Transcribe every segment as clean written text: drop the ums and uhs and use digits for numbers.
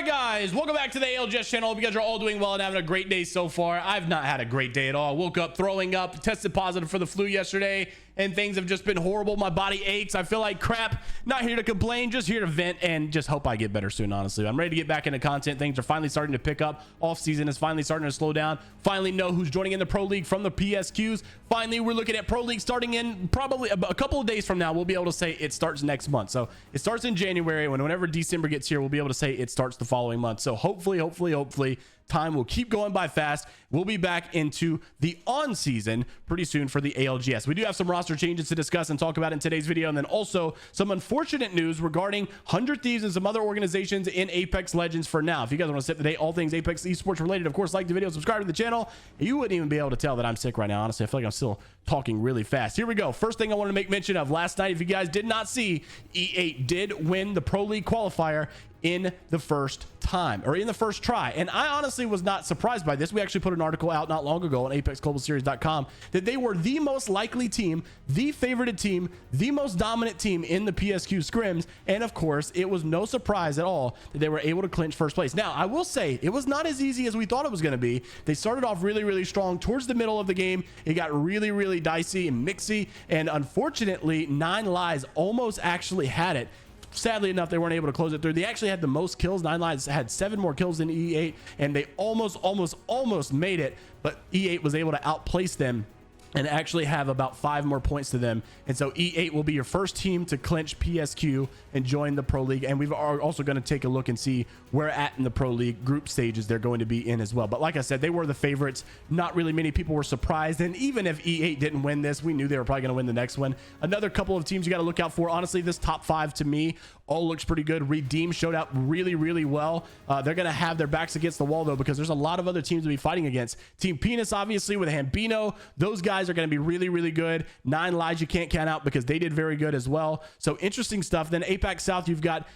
right, guys, welcome back to the ALGS channel. Hope you guys are all doing well and having a great day so far. I've not had a great day at all. I woke up throwing up, tested positive for the flu yesterday, and things have just been horrible. My body aches. I feel like crap. Not here to complain, just here to vent and just hope I get better soon, honestly. I'm ready to get back into content. Things are finally starting to pick up. Off season is finally starting to slow down. Finally know who's joining in the Pro League from the PSQs. Finally, we're looking at Pro League starting in probably a couple of days from now. We'll be able to say it starts next month. So it starts in January. Whenever December gets here, we'll be able to say it starts the following month. So hopefully time will keep going by fast. We'll be back into the on season pretty soon for the ALGS. We do have some roster changes to discuss and talk about in today's video, and then also some unfortunate news regarding 100 Thieves and some other organizations in Apex Legends for now. If you guys want to sit today, all things Apex Esports related, of course, like the video, subscribe to the channel. You wouldn't even be able to tell that I'm sick right now. Honestly, I feel like I'm still talking really fast. Here we go. First thing I want to make mention of last night, if you guys did not see, E8 did win the Pro League qualifier in the first time, or in the first try. And I honestly was not surprised by this. We actually put an article out not long ago on apexglobalseries.com that they were the most likely team, the favorited team, the most dominant team in the PSQ scrims. And of course, it was no surprise at all that they were able to clinch first place. Now, I will say it was not as easy as we thought it was going to be. They started off really strong. Towards the middle of the game, it got really dicey and mixy. And unfortunately, 9 Lives almost actually had it. Sadly enough, they weren't able to close it through. They actually had the most kills. 9 Lives had 7 more kills than E8, and they almost made it, but E8 was able to outplace them and actually have about 5 more points to them. And so E8 will be your first team to clinch PSQ and join the Pro League. And we've also going to take a look and see where at in the Pro League group stages they're going to be in as well. But like I said, they were the favorites. Not really many people were surprised. And even if E8 didn't win this, we knew they were probably going to win the next one. Another couple of teams you got to look out for. Honestly, this top 5 to me all looks pretty good. Redeem showed out really well. They're going to have their backs against the wall, though, because there's a lot of other teams to be fighting against. Team Penis, obviously, with Hambino. Those guys are going to be really good. 9 Lives you can't count out because they did very good as well. So interesting stuff. Then Apex South, you've got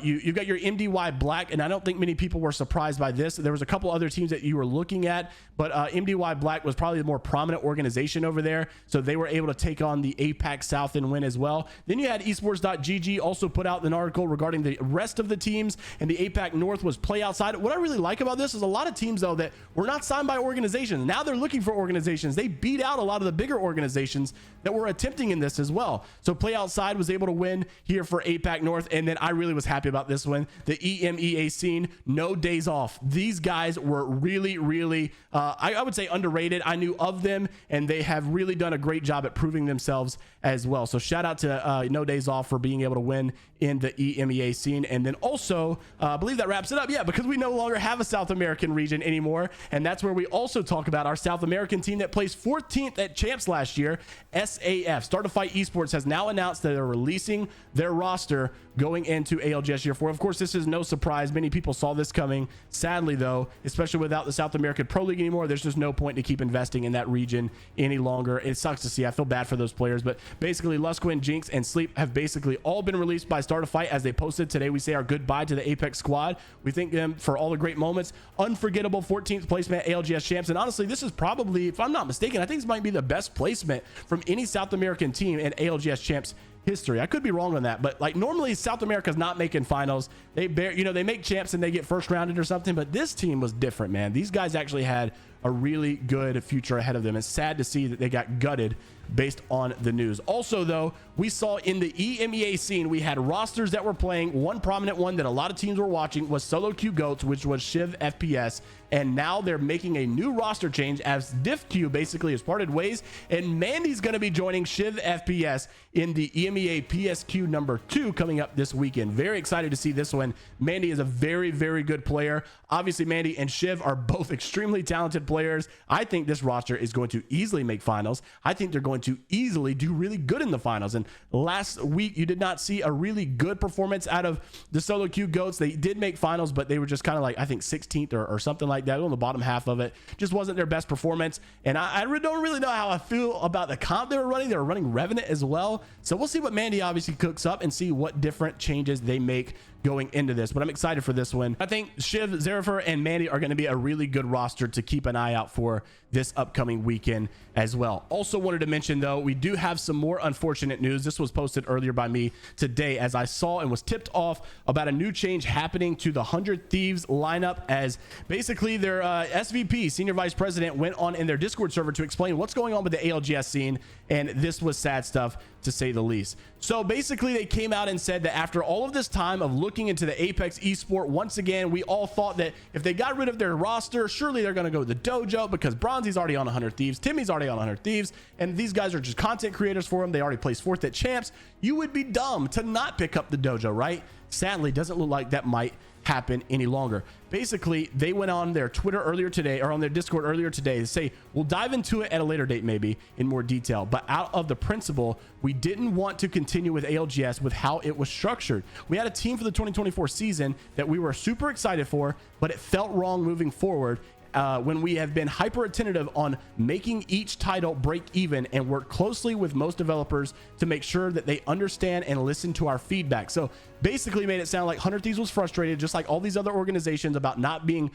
you've got your MDY Black, and I don't think many people were surprised by this. There was a couple other teams that you were looking at, but MDY Black was probably the more prominent organization over there, so they were able to take on the Apex South and win as well. Then you had esports.gg also put out an article regarding the rest of the teams, and the APAC North was play outside. What I really like about this is a lot of teams, though, that were not signed by organizations. Now they're looking for organizations. They beat out a lot of the bigger organizations that were attempting in this as well. So play outside was able to win here for APAC North, and then I really was happy about this one. The EMEA scene, no days off. These guys were really I would say underrated. I knew of them, and they have really done a great job at proving themselves as well. So shout out to No Days Off for being able to win in the EMEA scene. And then also I believe that wraps it up, because we no longer have a South American region anymore, and that's where we also talk about our South American team that placed 14th at champs last year. SAF, Start to Fight Esports, has now announced that they're releasing their roster going into ALGS year 4. Of course, this is no surprise. Many people saw this coming. Sadly, though, especially without the South American Pro League anymore, there's just no point to keep investing in that region any longer. It sucks to see. I feel bad for those players, but basically Lusquin, Jinx, and Sleep have basically all been released by Start to Fight. As they posted today, we say our goodbye to the Apex squad. We thank them for all the great moments. Unforgettable 14th placement ALGS champs, and honestly, this is probably, if I'm not mistaken, I think this might be the best placement from any South American team in ALGS champs history. I could be wrong on that, but like normally South America's not making finals. They they make champs and they get first rounded or something, but this team was different, man. These guys actually had a really good future ahead of them. It's sad to see that they got gutted based on the news. Also, though, we saw in the EMEA scene, we had rosters that were playing. One prominent one that a lot of teams were watching was Solo Q Goats, which was ShivFPS, and now they're making a new roster change as DiffQ basically has parted ways, and Mande's going to be joining ShivFPS in the EMEA PSQ number 2 coming up this weekend. Very excited to see this one. Mande is a very good player. Obviously, Mande and Shiv are both extremely talented players. I think this roster is going to easily make finals. I think they're going to easily do really good in the finals. And last week, you did not see a really good performance out of the Solo Q Goats. They did make finals, but they were just kind of like, I think 16th or something like that on the bottom half of it. Just wasn't their best performance. And I don't really know how I feel about the comp they were running. They were running Revenant as well. So we'll see what Mande obviously cooks up and see what different changes they make going into this, but I'm excited for this one. I think Shiv, Zerifer, and Mande are going to be a really good roster to keep an eye out for this upcoming weekend as well. Also wanted to mention though, we do have some more unfortunate news. This was posted earlier by me today as I saw and was tipped off about a new change happening to the 100 Thieves lineup, as basically their SVP, Senior Vice President, went on in their Discord server to explain what's going on with the ALGS scene, and this was sad stuff to say the least. So basically they came out and said that after all of this time of looking into the Apex esport, once again, we all thought that if they got rid of their roster, surely they're going to go to the dojo, because Bronzy's already on 100 Thieves, Timmy's already on 100 Thieves, and these guys are just content creators for them. They already placed 4th at champs. You would be dumb to not pick up the dojo, right? Sadly, doesn't look like that might happen any longer. Basically, they went on their Twitter earlier today, or on their Discord earlier today, to say we'll dive into it at a later date, maybe in more detail, but out of the principle, we didn't want to continue with ALGS with how it was structured. We had a team for the 2024 season that we were super excited for, but it felt wrong moving forward. When we have been hyper attentive on making each title break even and work closely with most developers to make sure that they understand and listen to our feedback. So basically made it sound like 100 Thieves was frustrated, just like all these other organizations, about not being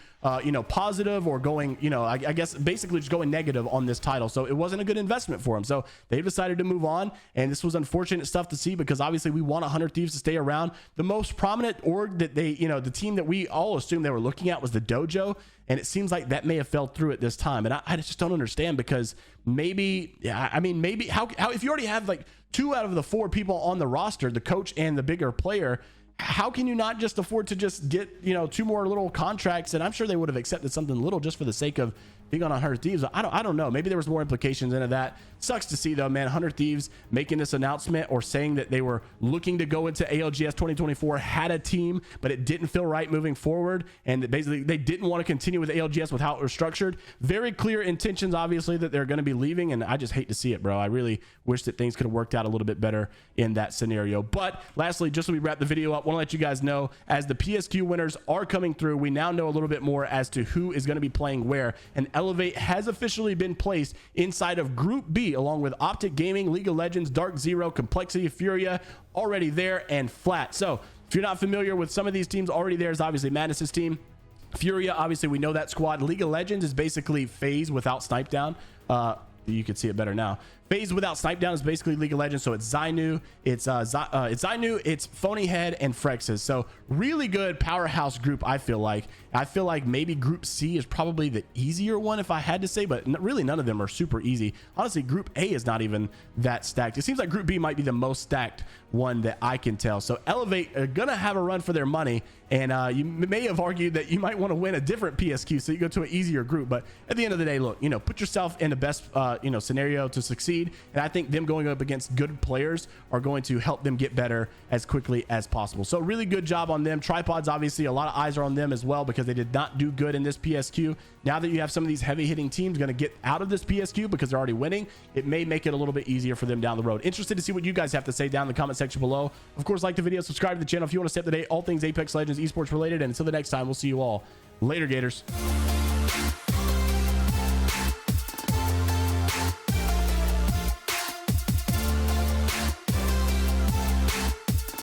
positive or going, I guess basically just going negative on this title. So it wasn't a good investment for them, so they've decided to move on, and this was unfortunate stuff to see, because obviously we want 100 Thieves to stay around. The most prominent org that they, the team that we all assumed they were looking at was the dojo, and it seems like that may have fell through at this time, and I just don't understand, because maybe how if you already have like 2 out of the 4 people on the roster, the coach and the bigger player, how can you not just afford to just get 2 more little contracts? And I'm sure they would have accepted something little just for the sake of being on 100 Thieves. I don't know, maybe there was more implications into that. Sucks to see though, man. 100 Thieves making this announcement or saying that they were looking to go into ALGS 2024, had a team, but it didn't feel right moving forward, and that basically they didn't want to continue with ALGS with how it was structured. Very clear intentions, obviously, that they're going to be leaving, and I just hate to see it, bro. I really wish that things could have worked out a little bit better in that scenario. But lastly, just so we wrap the video up, want to let you guys know, as the PSQ winners are coming through, we now know a little bit more as to who is going to be playing where, and Elevate has officially been placed inside of Group B, along with Optic Gaming, League of Legends, Dark Zero, Complexity, Furia, already there, and Flat. So if you're not familiar with some of these teams, already there is obviously Madness's team. Furia, obviously we know that squad. League of Legends is basically FaZe without Snipe Down. You can see it better now. FaZe without Snipe Down is basically League of Legends, so it's Zainu, it's Zainu, it's Phony Head, and Frexes. So really good powerhouse group, I feel like. I feel like maybe Group C is probably the easier one if I had to say, but really none of them are super easy. Honestly, Group A is not even that stacked. It seems like Group B might be the most stacked one that I can tell. So Elevate are gonna have a run for their money, and you may have argued that you might want to win a different PSQ, so you go to an easier group. But at the end of the day, look, put yourself in the best scenario to succeed. And I think them going up against good players are going to help them get better as quickly as possible. So really good job on them. Tripods, obviously a lot of eyes are on them as well, because they did not do good in this PSQ. Now that you have some of these heavy hitting teams going to get out of this PSQ because they're already winning, it may make it a little bit easier for them down the road. Interested to see what you guys have to say down in the comment section below. Of course, like the video, subscribe to the channel if you want to stay up to date, all things Apex Legends esports related. And until the next time, we'll see you all later, Gators.